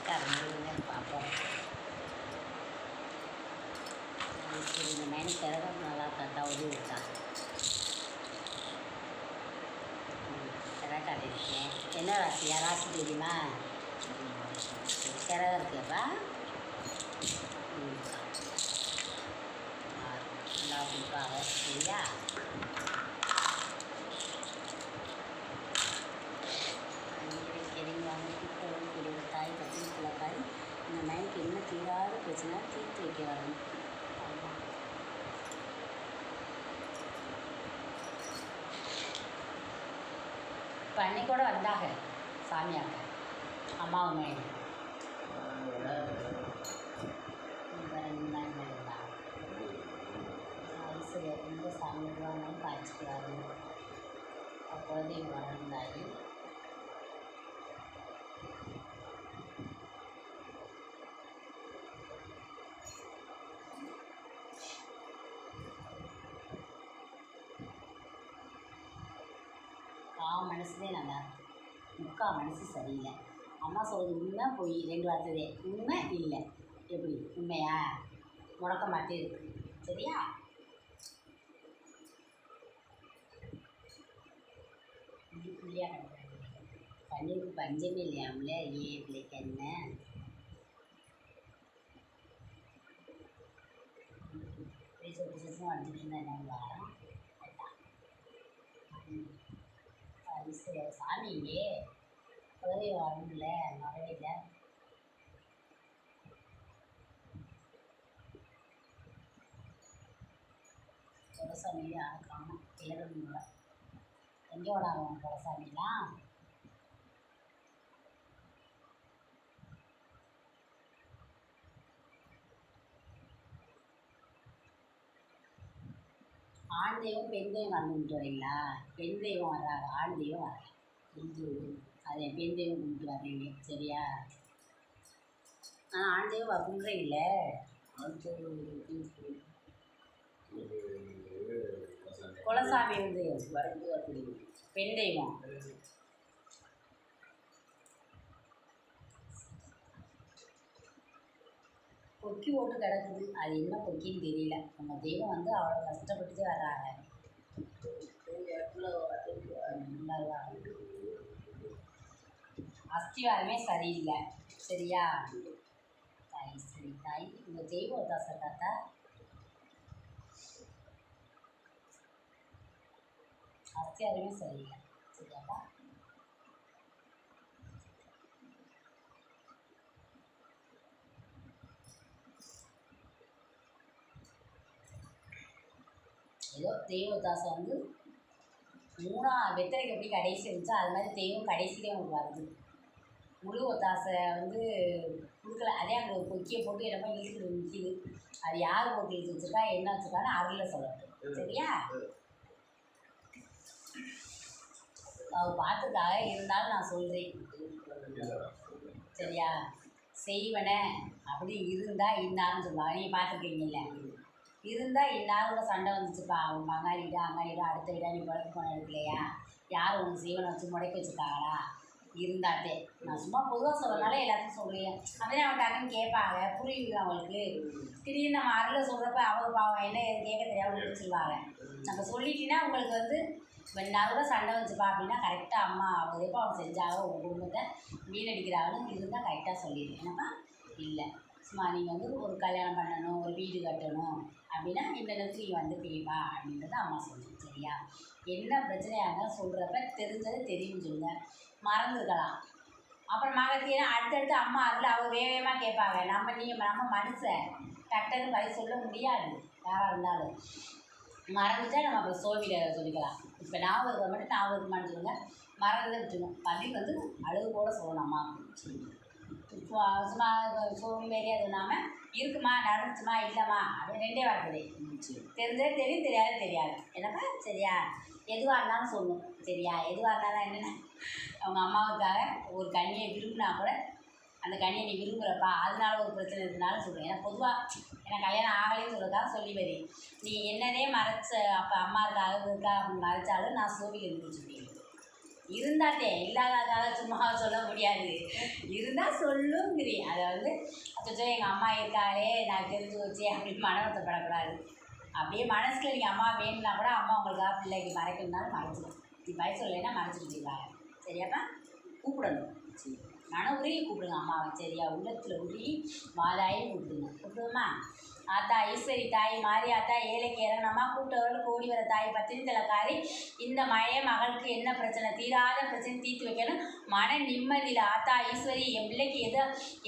கரண்டிங்க பார்ப்போம். சரி இந்த மைனு கிழக்கு நல்லா கரெக்டாக உதவி விட்டா கிழக்கு அடையிருக்கேன். என்ன ராசியா? ராசி தெரியுமா? கிழக்கு இருக்கியாப்பா? நல்லா கொடுப்பாங்க சரியா? தாய் பற்றி பிள்ளைக்காய் இந்த மைனுக்கு என்ன தீராத பிரச்சனை தீர்த்து வைக்க வரணும். இப்போ அன்னைக்கூட வந்தாங்க சாமியாக்க அம்மாவை மைன் வயசில் ரொம்ப சாமியாங்க காய்ச்சிக்கிறாரு. குழந்தைங்க வளர்ந்தாயி மனசுதே நல்லா இருக்கு. முக்கால் மனசு சரியில்லை. அம்மா சொல்கிறது உண்மை பொய் ரெண்டு வார்த்தைதே. உண்மை இல்லை. எப்படி உண்மையா? முடக்க மாட்டே இருக்கு சரியா? புள்ளியாக கிடக்குறாங்க. பன்னீருக்கு பஞ்சமே இல்லையாமல. ஏன் பிள்ளைக்கு என்ன சொட்டு சொட்டும் வந்துட்டு இருந்தா என்ன வாரம் சாமி இங்கே குதிரை வரணும்ல வரவே இல்லை. குலசாமியே ஆக்காமல் தேடணும்ல. எங்கே விடாங்க குலசாமிலாம்? ஆண் தெய்வம் பெண் தெய்வம் கும்பிட்டு வரீங்களா? பெண் தெய்வம் வர்றாங்க, ஆண் தெய்வம் வரல. அதே பெண் தெய்வம் கும்பிட்டு வர்றீங்க சரியா? ஆனால் ஆண் தெய்வம் கும்பிட்றீங்கள. குலசாமி வந்து பெண் தெய்வம். பொக்கி ஓட்டு கிடக்குது. அது என்ன பொக்கின்னு தெரியல. நம்ம தெய்வம் வந்து அவ்வளோ கஷ்டப்பட்டு வர்றாங்க. அஸ்திவாரமே சரியில்லை சரியா? தாய் சரி தாய் இந்த தெய்வம் தாசை தாத்தா அஸ்திவாரமே சரியில்லை சரியாப்பா? ஏதோ தெய்வ தாசை வந்து வெத்தலைக்கு எப்படி கடைசி இருந்துச்சோ அது மாதிரி தெய்வம் கடைசியிலே உங்களுக்கு வருது. முழு ஒத்தாசை வந்து கொடுக்கல. அதே அங்கே ஒரு கொக்கியை போட்டு என்னமோ இழுத்துட்டு நிற்கிது. அது யார் போட்டு இழுத்து வச்சுருக்கா என்ன வச்சுருக்கான்னு அருளில் சொல்லட்டும் சரியா? அவள் பார்த்துக்காக இருந்தாலும் நான் சொல்கிறேன் சரியா? செய்வன அப்படி இருந்தால் இன்னாருன்னு சொல்லுவாங்க. நீங்கள் பார்த்துருக்கீங்கல்ல. இருந்தால் இந்நேரம் சண்டை வந்துச்சுப்பா. அவங்க பங்காளிகிட்ட அங்காளிகிட்ட அடுத்த வீடாக நீ பழக்க போன எடுக்கலையா? யார் உங்கள் சீவனை வச்சு முடக்கி வச்சுருக்காங்களா? இருந்தாட்டே நான் சும்மா பொதுவாக சொல்கிறதுனால எல்லாத்தையும் சொல்கிறேன். அப்படியே அவன் டக்குன்னு கேட்பாங்க, புரியுது அவங்களுக்கு. திடீர்னு நம்ம அருளை சொல்கிறப்ப அவங்க பாவம் என்ன கேட்க தெரியாமல் பிடிச்சிருவாங்க. நம்ம சொல்லிட்டீங்கன்னா உங்களுக்கு வந்து நடுவில் சண்டை வந்துச்சுப்பா அப்படின்னா கரெக்டாக அம்மா அவங்க எப்போ அவங்க செஞ்சாங்க உங்கள் குடும்பத்தை வீணடிக்கிறாங்கன்னு இருந்தால் கரெக்டாக சொல்லிடுவேன். என்னப்பா இல்லை சும்மா நீங்கள் வந்து ஒரு கல்யாணம் பண்ணணும், ஒரு வீடு கட்டணும் அப்படின்னா இந்த நேரத்துக்கு நீங்கள் வந்துப்பீங்கப்பா அப்படின்றத அம்மா சொல்லுங்க சரியா? என்ன பிரச்சனையாக இருந்தாலும் சொல்கிறப்ப தெரிஞ்சது தெரியும்னு சொல்லுங்கள். மறந்துருக்கலாம். அப்புறம் மகத்தியா அடுத்தடுத்து அம்மா அதில் அவங்க வேகமாக கேட்பாங்க. நம்ம மனுஷன் டக்குன்னு பதில் சொல்ல முடியாது யாராக இருந்தாலும். மறந்துட்டா நம்ம அப்புறம் சோவியில் சொல்லிக்கலாம். இப்போ ஞாபகம் இருக்கிற மட்டும் ஞாபகம் இருக்குமான்னு சொல்லுங்கள். மறந்ததை விட்டுருங்க. பதில் வந்து அழுகு கூட சொல்லணும் அம்மா சும்மா சோம்பேறி அது இல்லாமல் இருக்குமா நடந்துச்சுமா இல்லைம்மா அப்படி ரெண்டே வார்த்தை. தெரிஞ்சதே தெரியும், தெரியாத தெரியாது. என்னப்பா சரியா? எதுவாக இருந்தாலும் சொல்லணும் சரியா? எதுவாக இருந்தாலும் என்னென்ன அவங்க அம்மாவுக்காக ஒரு கண்ணியை விரும்பினா கூட அந்த கண்ணியை நீ விரும்புகிறப்பா அதனால ஒரு பிரச்சனை இருக்குனாலும் சொல்லுவேன். ஏன்னா பொதுவாக எனக்கு கல்யாணம் ஆகலைன்னு சொல்கிறதுக்காக சொல்லி வரேன். நீ என்னதே மறைச்ச அப்போ அம்மா இருக்கா அழகு இருக்கா அப்படின்னு மறைச்சாலும் நான் சோவியில் இருந்து சொல்லிடுவேன் இருந்தாத்தே இல்லாததால சும்மா சொல்ல முடியாது. இருந்தால் சொல்லுங்கிறி. அதை வந்து அச்சோ எங்கள் அம்மா இருக்காளே நான் தெரிஞ்சு வச்சே அப்படின்னு மனவத்தப்படக்கூடாது. அப்படியே மனசில் நீங்கள் அம்மா வேணும்னா கூட அம்மா உங்களுக்காக பிள்ளைக்கு மறைக்கணும்னாலும் மறைச்சிடும். நீ வயசு இல்லைன்னா மறைச்சிருக்கீங்களா? சரியாப்பா? கூப்பிடணும். சரி, மன உருகி கூப்பிடுங்க அம்மாவை. சரியா? உள்ளத்தில் உருகி மாதாயி கூப்பிடுங்க. கூப்பிடுவோமா? ஆத்தா ஈஸ்வரி தாய் மாறி ஆத்தா ஏழைக்கு இறங்கணுமா கூப்பிட்டவர்களுக்கு ஓடி வர தாய் பத்தினி தலைக்காரி இந்த மகளுக்கு என்ன பிரச்சனை தீராத பிரச்சனை தீர்த்து வைக்கணும் மன நிம்மதியில் ஆத்தா ஈஸ்வரி என் பிள்ளைக்கு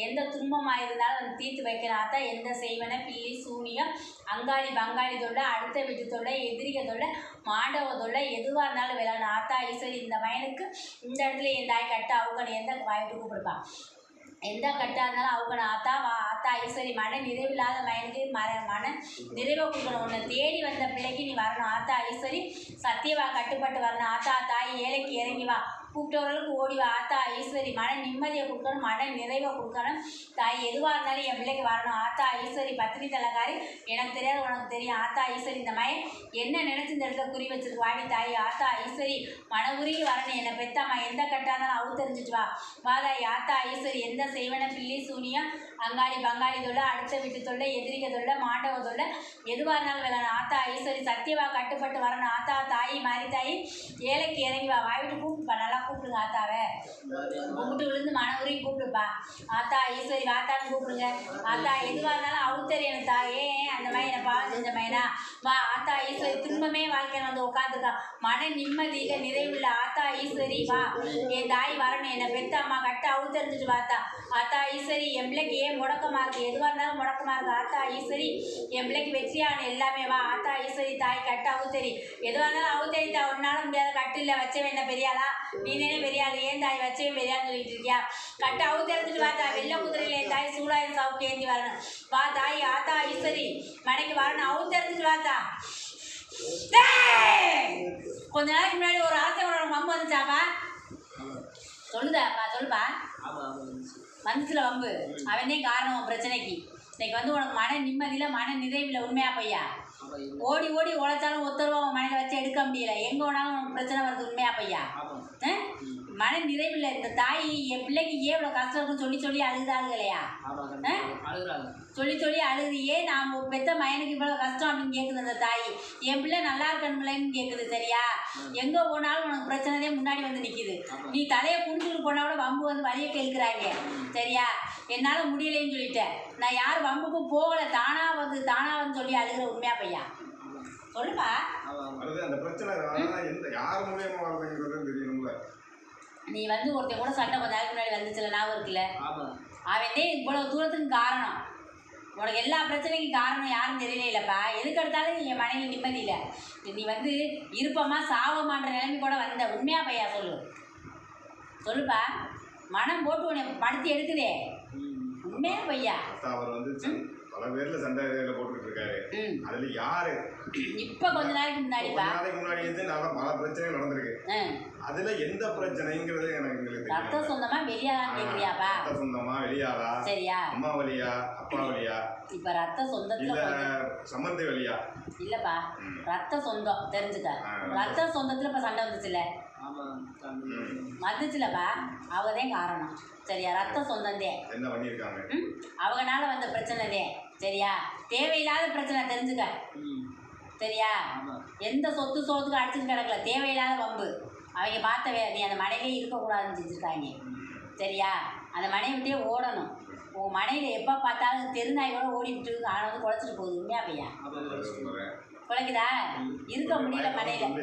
எந்த துன்பமாக இருந்தாலும் வந்து தீர்த்து வைக்கணும் ஆத்தா. எந்த செய்வன பில்லி சூனியம் அங்காளி பங்காளி தொல்லை அடுத்த வீட்டு தொல்லை எதிரிக தொல்லை மாண்டவ தொல்லை எதுவாக இருந்தாலும் விளையாடணும் ஆத்தா ஈஸ்வரி. இந்த மயனுக்கு இந்த இடத்துல என் தாய் கட்ட அவுக்கணும். எந்த வாய்ப்பு கூப்பிடுப்பான் எந்த கட்டாக இருந்தாலும் அவுக்கணும் ஆத்தா. ஆத்தா ஈஸ்வரி மன நிறைவில்லாத மயனுக்கு மன நிறைவை கொடுக்கணும். உன்னை தேடி வந்த பிள்ளைக்கு நீ வரணும் ஆத்தா ஈஸ்வரி. சத்தியவா கட்டுப்பட்டு வரணும் ஆத்தா. தாய் ஏழைக்கு இறங்கி வா கூப்பிட்டவர்களுக்கு ஓடி வா ஆத்தா ஈஸ்வரி. மன நிம்மதியை கொடுக்கணும் மன நிறைவை கொடுக்கணும் தாய். எதுவாக இருந்தாலும் என் பிள்ளைக்கு வரணும் ஆத்தா ஈஸ்வரி. பத்தினி தலைக்காரி எனக்கு தெரியாது உனக்கு தெரியும் ஆத்தா ஈஸ்வரி. இந்த மயன் என்ன நினச்சி இந்த இடத்துல குறி வச்சிருக்கு வாடி தாய் ஆத்தா ஈஸ்வரி. மன உருகி வரணும். என்னை பெத்தாமா எந்த கட்டாக இருந்தாலும் அவு தெரிஞ்சிட்டு வா வாதாய் ஆத்தா ஈஸ்வரி. எந்த செய்வன பில்லி சூனியம் அங்காளி பங்காளி தொல்லை அடுத்த வீட்டு தொல்லை எதிரிக தொல்லை மாண்டவ தொல்லை எதுவாக இருந்தாலும் விளையாடணும் ஆத்தா ஈஸ்வரி. சத்தியவா கட்டுப்பட்டு வரணும் ஆத்தா. தாய் மாறி தாய் ஏழைக்கு இறங்கி வா வாய்விட்டு கூப்பிடுப்பா. நல்லா கூப்பிடுங்க ஆத்தாவை. கும்பிட்டு விழுந்து மன உருகி கூப்பிடுப்பா ஆத்தா ஈஸ்வரி. வாத்தான்னு கூப்பிடுங்க ஆத்தா. எதுவாக இருந்தாலும் அவுத்தறி எனக்கு தாயே. அந்த மாதிரி என்னை பாவம் செஞ்ச மைனா வா ஆத்தா ஈஸ்வரி. துன்பமே வாழ்க்கையில் வந்து உட்காந்துருக்கா மன நிம்மதியில் நிறைவுள்ள ஆத்தா ஈஸ்வரி வா. என் தாய் வரணும். என்னை பெத்த அம்மா கட்ட அவுத்தறிஞ்சிட்டு வாத்தா ஆத்தா ஈஸ்வரி. என் பிள்ளைக்கு ஏன் முடக்கமாக இருக்குது எதுவாக இருந்தாலும் முடக்கமாக இருக்குது ஆத்தா ஈஸ்வரி. என் பிள்ளைக்கு வெற்றியான எல்லாமே வா ஆத்தா ஈஸ்வரி. தாய் கட்ட அவுத்தறி எதுவாக இருந்தாலும் அவுத்தறித்தா ஒன்னால முடியாத கட்டு இல்லை வச்சவன் என்ன பெரியாளா நீ தானே பெரியாள். ஏன் தாய் வச்சவன் பெரியாள்னு சொல்லிட்டு இருக்கியா? கட்ட அவுத்தறிஞ்சிட்டு வாத்தா. வெள்ளை குதிரையில் என் தாய் சூடாயிரம் சவுக்கு ஏந்தி வரணும் வா தாய் ஆத்தா ஈஸ்வரி. மனைக்கு வரணும் அவுத்தறிஞ்சிட்டு வாத்தா. கொஞ்ச நாளைக்கு முன்னாடி ஒரு ஆசை உனக்கு வம்பு வந்துச்சாப்பா? சொல்லுதாப்பா சொல்லுப்பா. வந்துச்சுல வம்பு. அவனே காரணம் பிரச்சனைக்கு. இன்னைக்கு வந்து உனக்கு மன நிம்மதியில் மன நிறைவில் உண்மையா பையா? ஓடி ஓடி உழைச்சாலும் ஒத்தரவா உன் மனையில் வச்சு எடுக்க முடியல. எங்கே வேணாலும் உனக்கு பிரச்சனை வருது உண்மையா பையா? மன நிறைவில் இந்த தாய் என் பிள்ளைக்கு ஏன் இவ்வளோ கஷ்டம் இருக்குன்னு சொல்லி சொல்லி அழுகுதாளுகளையா? சொல்லி சொல்லி அழுகுது. நான் பெத்த மயனுக்கு இவ்வளோ கஷ்டம் அப்படின்னு கேட்குது அந்த தாய். என் பிள்ளை நல்லா இருக்கணும்லன்னு கேட்குது. சரியா? எங்கே போனாலும் உனக்கு பிரச்சனைதே முன்னாடி வந்து நிற்கிது. நீ தலையை குடிச்சுட்டு போனால் கூட வம்பு வந்து வழியை கேட்குறாங்க. சரியா? என்னால் முடியலைன்னு சொல்லிட்டேன். நான் யார் வம்புக்கும் போகலை. தானாக வந்து சொல்லி அழுகிற உண்மையா பையா? சொல்லுப்பா. அந்த பிரச்சனை யார் மூலியமா வருதுங்கிறது தெரியணும்ல. நீ வந்து ஒருத்தன் கூட சண்டை கொஞ்ச நாளைக்கு முன்னாடி வந்துச்சுல ஞாபகம் இருக்குல்ல? அவன்தே இவ்வளவு தூரத்துக்கு காரணம். உனக்கு எல்லா பிரச்சனைக்கும் காரணம் யாரும் தெரியல இல்லைப்பா. எதுக்கு எடுத்தாலும் என் மனைவி நிம்மதி இல்லை. நீ வந்து இருப்பமா சாவமான்ற நிலைமை கூட வந்த உண்மையா பையா? சொல்லுப்பா. மனம் போட்டு உன்னை படுத்தி எடுக்குதே உண்மையா பையா? அவர் வந்து பல பேர்ல சண்டையில போட்டுக்கிட்டு இருக்காரு. அதுல யாரு இப்ப கொஞ்ச நாளைக்கு முன்னாடி வந்து பல பிரச்சனை நடந்திருக்கு. அதுல எந்த பிரச்சனைங்கிறது எனக்கு ரத்த சொந்தமா வெளியாளான்னு கேக்குறியாப்பா? ரத்த சொந்தமா வெளியாளா? சரியா? அம்மா வழியா அப்பா வழியா? இப்ப ரத்த சொந்தத்துல சம்பந்தி வழியா? இல்லப்பா ரத்த சொந்தம் தெரிஞ்சுக்க. ரத்த சொந்தத்துல இப்ப சண்டை வந்துச்சுல வந்துச்சுலப்பா. அவதான் காரணம். சரியா? ரத்த சொந்தந்தே என்ன பண்ணியிருக்காங்க அவங்கனால வந்த பிரச்சனைதே. சரியா? தேவையில்லாத பிரச்சனை தெரிஞ்சுக்க. சரியா? எந்த சோத்துக்கு அடிச்சுட்டு கிடக்கல. தேவையில்லாத வம்பு அவங்க பார்த்த நீ அந்த மனையிலே இருக்கக்கூடாதுன்னு செஞ்சுருக்காங்க. சரியா? அந்த மனையை விட்டே ஓடணும். உன் மனையில் எப்போ பார்த்தாலும் தெருநாய் கூட ஓடிவிட்டு அவனை வந்து குழைச்சிட்டு போகுது உண்மையா பையா? குலைக்குதா? இருக்க முடியல மனையில்.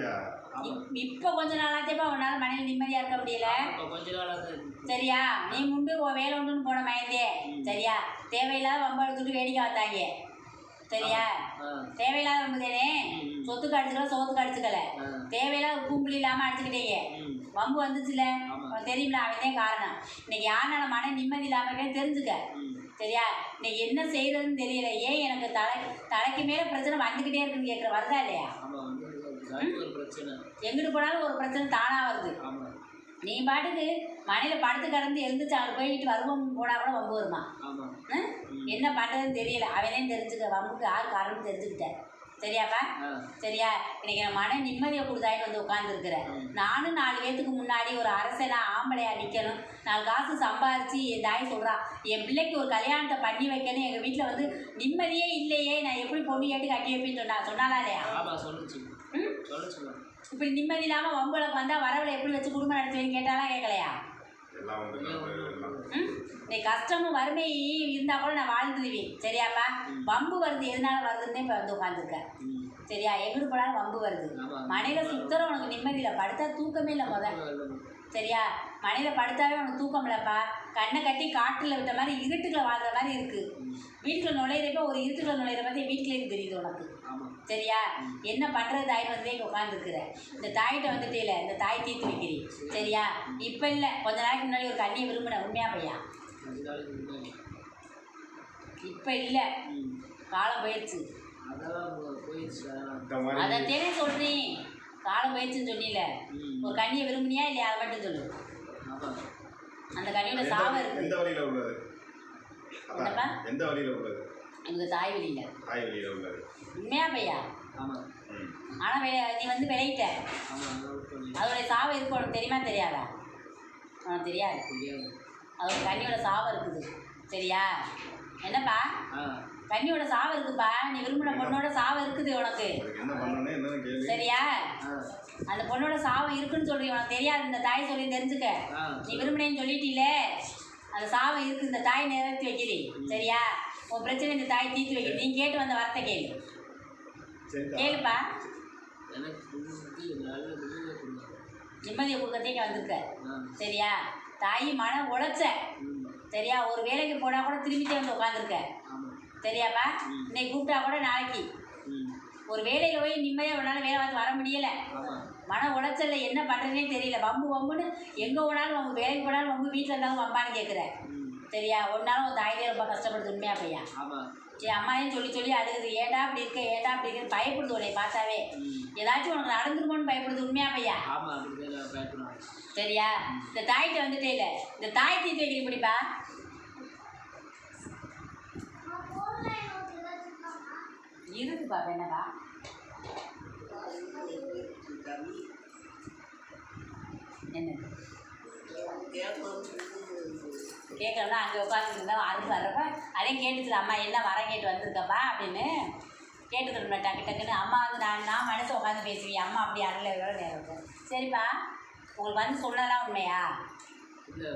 இப்போ கொஞ்ச நாளாத்தேப்பா உன்னால மனையில் நிம்மதியாக இருக்க முடியல. சரியா? நீ முண்டு வேலை உண்டுன்னு போன மயந்தே. சரியா? தேவையில்லாத வம்பு எடுத்துட்டு வேடிக்கை பார்த்தாங்க. சரியா? தேவையில்லாத வம்பு தானே. சொத்துக்கு அடிச்சுக்கல சோத்துக்கு அடிச்சுக்கல. தேவையில்லாத கும்பல் இல்லாமல் அடிச்சுக்கிட்டீங்க. வம்பு வந்துச்சுல தெரியுமில. அவன்தான் காரணம். இன்னைக்கு யாருனால மன நிம்மதி இல்லாமல் தெரிஞ்சுக்க. சரியா? இன்னைக்கு என்ன செய்யறதுன்னு தெரியல. ஏன் எனக்கு தலைக்கு மேலே பிரச்சனை வந்துக்கிட்டே இருக்குன்னு கேட்குற வருதா இல்லையா? எங்கிட்டு போனாலும் ஒரு பிரச்சனை தானா வருது. நீ பாட்டுக்கு மனையில் படுத்து கடந்து எழுந்துச்சு அவர் போய்கிட்டு வருவோம் போனால் கூட வம்பு வருமா? என்ன பண்ணுறதுன்னு தெரியல. அவனே தெரிஞ்சுக்க. வம்புக்கு யார் காரணம்னு தெரிஞ்சுக்கிட்டேன். சரியாப்பா? சரியா? இன்னைக்கு நான் மன நிம்மதியை கொடுத்தாயிட்டு வந்து உட்காந்துருக்குறேன். நானும் 4 பேத்துக்கு முன்னாடி ஒரு அரசனா ஆம்பளையா நிற்கணும், 4 காசு சம்பாரிச்சு என் தாய் சொல்கிறா என் பிள்ளைக்கு ஒரு கல்யாணத்தை பண்ணி வைக்கணும். எங்கள் வீட்டில் வந்து நிம்மதியே இல்லையே, நான் எப்படி பொண்ணு கேட்டு கட்டி வைப்பேன்னு சொன்னாலா இல்லையா? இப்படி நிம்மதி இல்லாமல் வம்புகளுக்கு வந்தால் வரவளை எப்படி வச்சு குடும்பம் நடத்துவேன்னு கேட்டாலாம் கேட்கலையா? இன்னைக்கு கஷ்டமும் வறுமையும் இருந்தால் கூட நான் வாழ்ந்துடுவேன். சரியாப்பா? வம்பு வருது, எதனால வருதுன்னே இப்போ வந்து உட்காந்துருக்கேன். சரியா? எங்கிட்டு போனாலும் வம்பு வருது. மனையில் சுத்தரம் உனக்கு நிம்மதியில் படுத்தா தூக்கமே இல்லை முதல். சரியா? மனையில் படுத்தாவே உனக்கு தூக்கம் இல்லைப்பா. கண்ணை கட்டி காட்டில் விட்ட மாதிரி இருட்டுக்குள்ள வாழ்கிற மாதிரி இருக்குது. வீட்டுக்குள்ள நுழையிறப்ப ஒரு இருட்டுக்குள்ள நுழையிற மாதிரி வீட்டிலேருந்து தெரியுது உனக்கு. சரியா? என்ன பண்ணுறது தாய் வந்து இங்கே உட்காந்துருக்குற. இந்த தாய்கிட்ட வந்துட்டே இல்லை, இந்த தாய் தீர்த்து வைக்கிறீ. சரியா? இப்போ இல்லை, கொஞ்ச நாளைக்கு முன்னாடி ஒரு கண்ணியை விரும்பின. உண்மையா பையா? இப்போ இல்லை, காலம் போயிடுச்சு. அதைத்தேனே சொல்கிறேன், காலம் போயிடுச்சுன்னு சொன்னீல. ஒரு கண்ணியை விரும்பினியா இல்லையா? அதை மட்டும் சொல்லு. அந்த கண்ணியோட சாவை இருக்கு. எந்த வழியில் உள்ளது? எந்த வழியில் உள்ளது? எனக்கு தாய் வழியில். தாய் வழியில் உள்ளது. உண்மையா பையா? ஆனால் நீ வந்து விளையிட்ட, அதோடைய சாவை இருக்கு. உனக்கு தெரியுமா தெரியாதா? உனக்கு தெரியாது. அதோட கண்ணியோட சாவை இருக்குது. சரியா? என்னப்பா? கண்ணியோட சாவை இருக்குப்பா. நீ விரும்பின பொண்ணோட சாவை இருக்குது உனக்கு. சரியா? அந்த பொண்ணோட சாவை இருக்குன்னு சொல்றீங்க, உனக்கு தெரியாது. இந்த தாய் சொல்லி தெரிஞ்சுக்க. நீ விரும்பினேன்னு சொல்லிட்டீலே, அந்த சாவை இருக்கு. இந்த தாய் நிறைவேற்றி வைக்கிறீ. சரியா? உன் பிரச்சனை இந்த தாய் தீர்த்து வைக்கிறீ. நீ கேட்டு வந்த வார்த்தை கேளு. கேளுப்பா. நிம்மதியை கொடுக்கறதுக்கு வந்திருக்க. சரியா? தாய் மன உழைச்ச. சரியா? ஒரு வேலைக்கு போனால் கூட திரும்பிட்டே வந்து உட்காந்துருக்க. சரியாப்பா? இன்னைக்கு கூப்பிட்டா கூட நாளைக்கு ஒரு வேலையில் போய் நிம்மதியாக உன்னால வேலை பார்த்து வர முடியலை. மன உளைச்சல்ல என்ன பண்ணுறதுனே தெரியல. வம்புன்னு எங்கே போனாலும் வம்பு, வேலைக்கு போனாலும் வம்பு, வீட்டில் இருந்தாலும் வம்பான்னு கேட்குற. சரியா? ஒன்றாலும் உன் தாய்தே ரொம்ப கஷ்டப்படுது. உண்மையா பையா? சரி, அம்மாயும் சொல்லி அழுகுது. ஏண்டா அப்படி இருக்க, ஏண்டா அப்படி இருக்க, பயப்படுது உன்னை பார்த்தாவே. ஏதாச்சும் உனக்கு நடந்துருமோன்னு பயப்படுது. உண்மையா பையா? சரியா? இந்த தாய்கிட்ட வந்துட்டே இல்லை, இந்த தாய் தீர்த்து வைக்கிறீ பிடிப்பா. இருக்கு பாப்பா. என்னப்பா? என்ன கேட்கணும்னா அங்கே உட்காந்துருந்தா அறுப்பு வர்றப்ப அதையும் கேட்டுச்சுல, அம்மா என்ன வரம் கேட்டு வந்திருக்கப்பா அப்படின்னு கேட்டுக்கணும். டக்குன்னு அம்மா வந்து நான் மனசை உட்காந்து பேசுவேன். அம்மா அப்படி அறல எவ்வளோ நேரம் இருக்கும். சரிப்பா, உங்களுக்கு வந்து சொல்லலாம். உண்மையா? இல்லை,